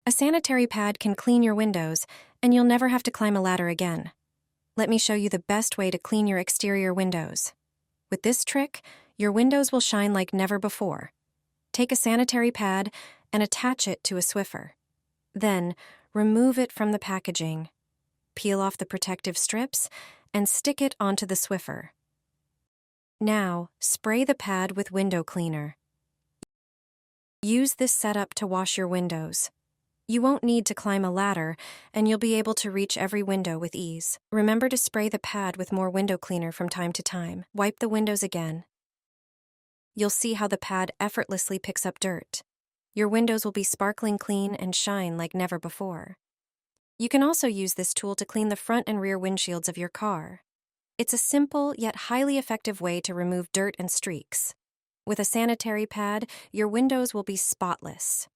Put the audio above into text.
A sanitary pad can clean your windows, and you'll never have to climb a ladder again. Let me show you the best way to clean your exterior windows. With this trick, your windows will shine like never before. Take a sanitary pad and attach it to a Swiffer. Then, remove it from the packaging. Peel off the protective strips and stick it onto the Swiffer. Now, spray the pad with window cleaner. Use this setup to wash your windows. You won't need to climb a ladder, and you'll be able to reach every window with ease. Remember to spray the pad with more window cleaner from time to time. Wipe the windows again. You'll see how the pad effortlessly picks up dirt. Your windows will be sparkling clean and shine like never before. You can also use this tool to clean the front and rear windshields of your car. It's a simple yet highly effective way to remove dirt and streaks. With a sanitary pad, your windows will be spotless.